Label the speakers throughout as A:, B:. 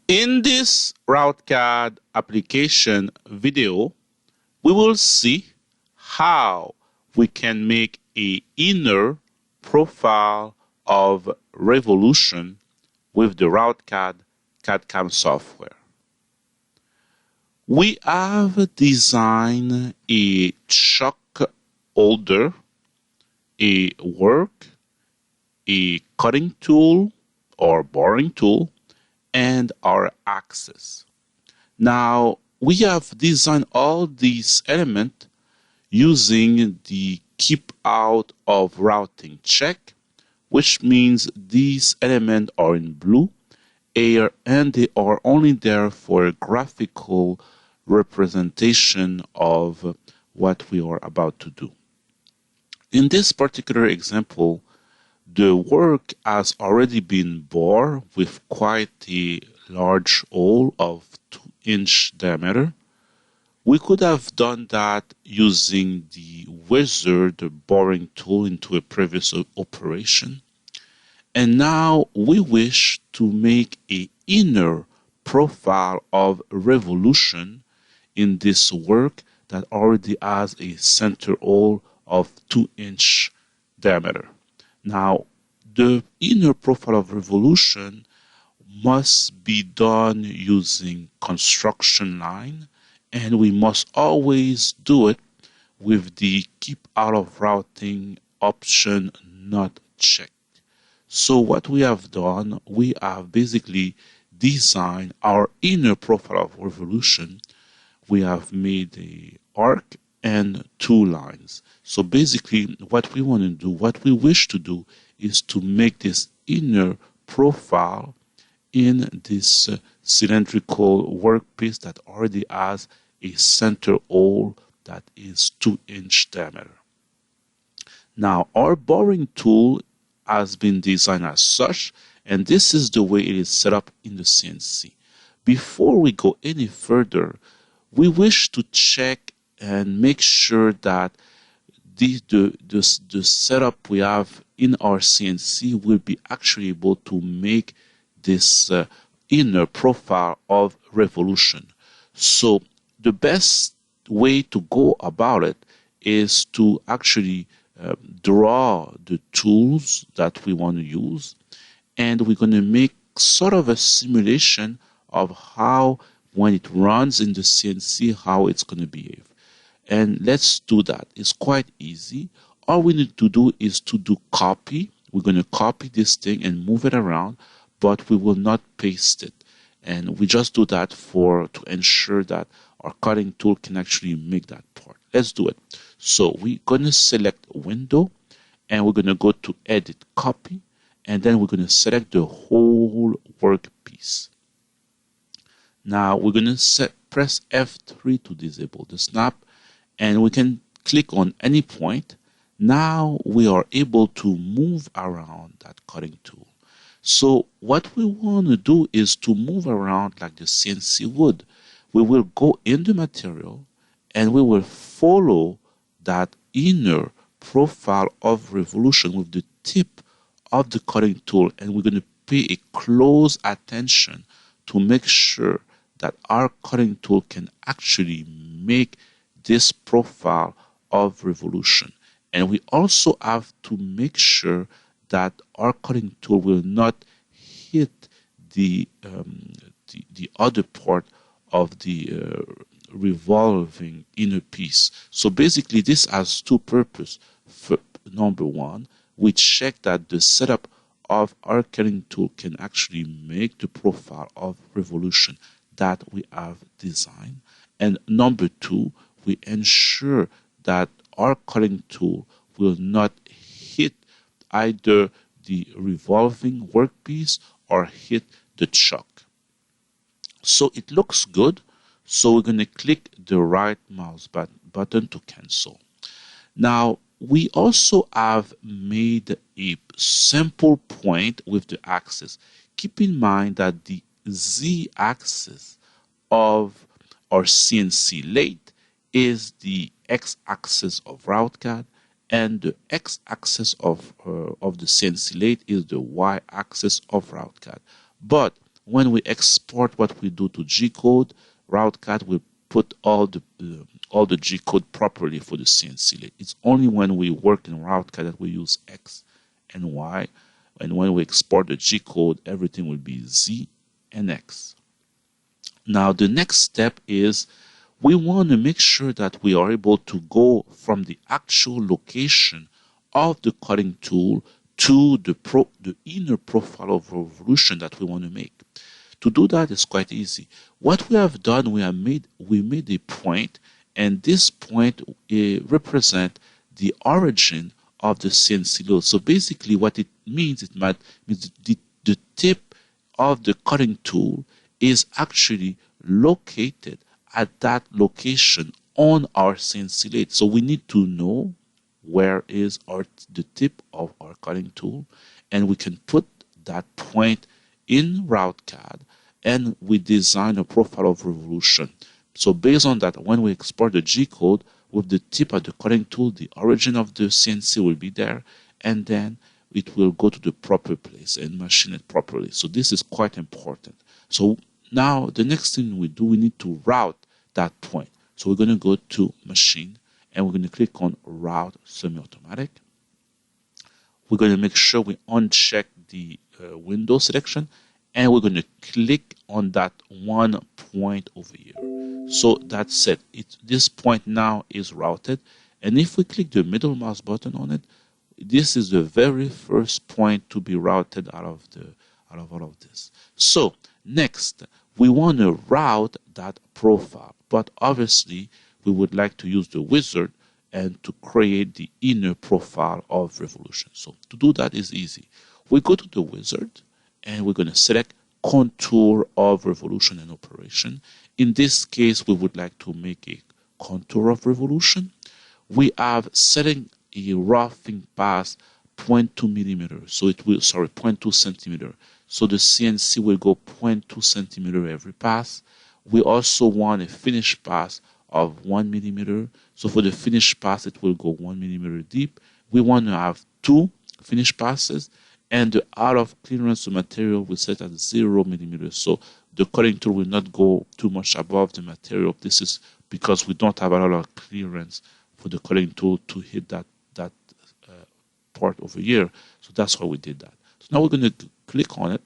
A: In this RoutCAD application video, we will see how we can make an inner profile of revolution with the RoutCAD CAD-CAM software. We have designed a chuck holder, a work, a cutting tool or boring tool, and our axis. Now, we have designed all these elements using the keep out of routing check, which means these elements are in blue and they are only there for a graphical representation of what we are about to do. In this particular example, the work has already been bored with quite a large hole of 2-inch diameter. We could have done that using the wizard boring tool into a previous operation. And now we wish to make an inner profile of revolution in this work that already has a center hole of 2-inch diameter. Now, the inner profile of revolution must be done using construction line, and we must always do it with the keep out of routing option not checked. So what we have done, we have basically designed our inner profile of revolution. We have made an arc and 2 lines. So basically what we want to do, what we wish to do is to make this inner profile in this cylindrical workpiece that already has a center hole that is 2-inch diameter. Now our boring tool has been designed as such, and this is the way it is set up in the CNC. Before we go any further, we wish to check and make sure that the setup we have in our CNC will be actually able to make this inner profile of revolution. So the best way to go about it is to actually draw the tools that we want to use, and we're going to make sort of a simulation of how, when it runs in the CNC, how it's going to behave. And let's do that. It's quite easy. All we need to do is to do copy. We're going to copy this thing and move it around, but we will not paste it. And we just do that to ensure that our cutting tool can actually make that part. Let's do it. So we're going to select Window, and we're going to go to Edit Copy, and then we're going to select the whole workpiece. Now we're going to press F3 to disable the snap, and we can click on any point. Now we are able to move around that cutting tool. So what we want to do is to move around like the CNC would. We will go in the material and we will follow that inner profile of revolution with the tip of the cutting tool, and we're going to pay a close attention to make sure that our cutting tool can actually make this profile of revolution. And we also have to make sure that our cutting tool will not hit the other part of the revolving inner piece. So basically this has 2 purposes. Number 1, we check that the setup of our cutting tool can actually make the profile of revolution that we have designed. And number 2, we ensure that our cutting tool will not hit either the revolving workpiece or hit the chuck. So it looks good. So we're going to click the right mouse button to cancel. Now we also have made a simple point with the axis. Keep in mind that the z-axis of our CNC lathe is the x-axis of RoutCAD, and the x-axis of the CNC lathe is the y-axis of RoutCAD. But when we export what we do to G-code, RoutCAD will put all the G-code properly for the CNC lathe. It's only when we work in RoutCAD that we use X and Y, and when we export the G-code, everything will be Z and X. Now the next step is we want to make sure that we are able to go from the actual location of the cutting tool to the inner profile of revolution that we want to make. To do that is quite easy. What we have done, we made a point, and this point represents the origin of the CNC lathe. So basically what it means, means the tip of the cutting tool is actually located at that location on our CNC lathe. So we need to know where is the tip of our cutting tool, and we can put that point in RoutCAD, and we design a profile of revolution. So based on that, when we export the G-code with the tip of the cutting tool, the origin of the CNC will be there, and then it will go to the proper place and machine it properly. So this is quite important. So now the next thing we do, we need to route that point. So we're going to go to machine, and we're going to click on route semi-automatic. We're going to make sure we uncheck the window selection, and we're going to click on that one point over here. So that's it. This point now is routed, and if we click the middle mouse button on it, this is the very first point to be routed out of all of this. So next, we want to route that profile, but obviously we would like to use the wizard and to create the inner profile of revolution. So to do that is easy. We go to the wizard, and we're going to select contour of revolution and operation. In this case, we would like to make a contour of revolution. We have setting a roughing pass 0.2 millimeters. So it will, 0.2 centimeter. So the CNC will go 0.2 centimeter every pass. We also want a finish pass of 1 millimeter. So for the finish pass, it will go 1 millimeter deep. We want to have 2 finish passes, and the out of clearance of material we set at 0 millimeters. So the cutting tool will not go too much above the material. This is because we don't have a lot of clearance for the cutting tool to hit that part over here. So that's why we did that. So now we're going to click on it.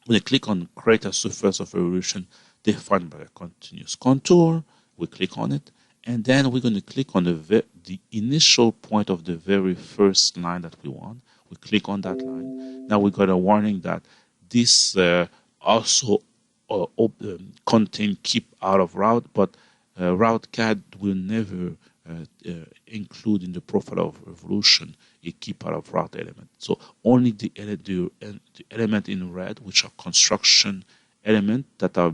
A: We're going to click on create a surface of revolution defined by a continuous contour. We click on it, and then we're going to click on the initial point of the very first line that we want. We click on that line. Now we got a warning that this also contain keep out of route, but RoutCAD will never include in the profile of revolution a keep out of route element. So only the element in red, which are construction elements that have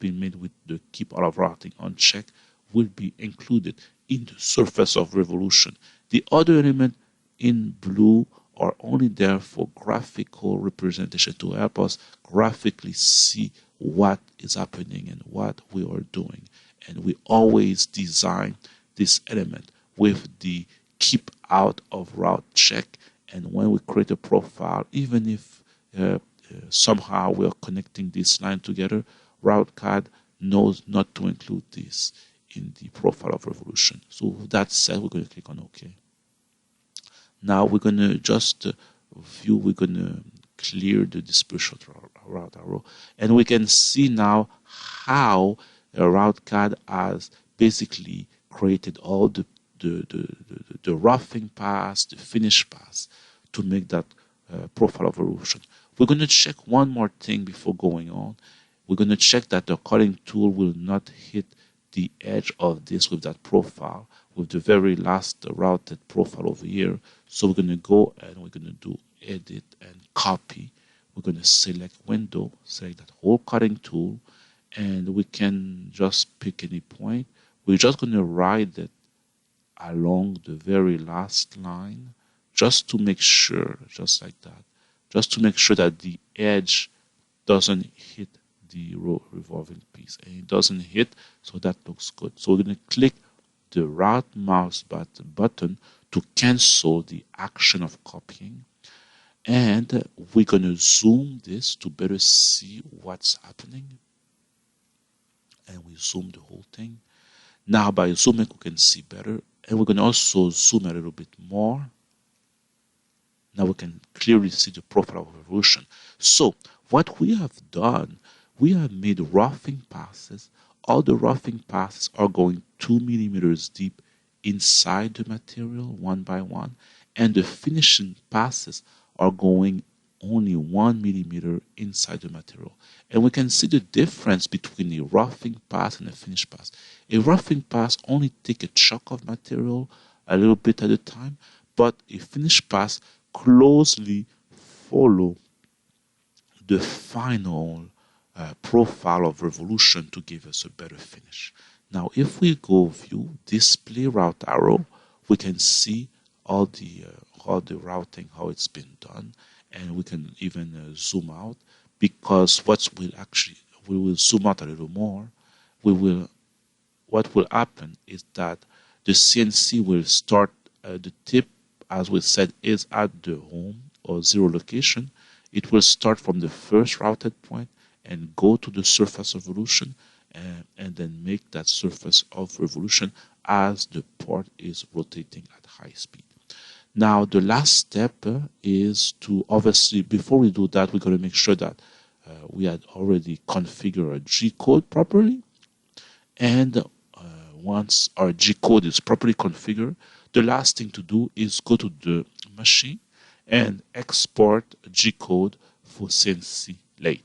A: been made with the keep out of routing unchecked, will be included in the surface of revolution. The other element in blue are only there for graphical representation to help us graphically see what is happening and what we are doing. And we always design this element with the keep out of route check. And when we create a profile, even if somehow we are connecting this line together, RoutCAD knows not to include this in the profile of revolution. So with that said, we're going to click on OK. Now we're going to just view, we're going to clear the dispersion route arrow, and we can see now how RoutCAD has basically created all the roughing pass, the finish pass to make that profile of revolution. We're going to check one more thing before going on. We're going to check that the cutting tool will not hit the edge of this with that profile, with the very last routed profile over here. So we're going to go and we're going to do edit and copy. We're going to select window, select that whole cutting tool, and we can just pick any point. We're just going to ride it along the very last line just to make sure, just like that, just to make sure that the edge doesn't hit the revolving piece, and it doesn't hit, so that looks good. So we're going to click the right mouse button to cancel the action of copying, And we're going to zoom this to better see what's happening. And we zoom the whole thing. Now by zooming, we can see better. And we're going to also zoom a little bit more. Now we can clearly see the profile of revolution. So what we have done, we have made roughing passes. All the roughing passes are going 2 millimeters deep inside the material, one by one. And the finishing passes are going only 1 millimeter inside the material. And we can see the difference between a roughing pass and a finish pass. A roughing pass only take a chunk of material a little bit at a time, but a finish pass closely follow the final profile of revolution to give us a better finish. Now, if we go view display route arrow, we can see all the routing, how it's been done, and we can even zoom out, because we will zoom out a little more. What will happen is that the CNC will start the tip, as we said, is at the home or zero location. It will start from the first routed point and go to the surface of revolution, and then make that surface of revolution as the part is rotating at high speed. Now, the last step is to, obviously, before we do that, we're going to make sure that we had already configured our G code properly. And once our G code is properly configured, the last thing to do is go to the machine and export G code for CNC lathe.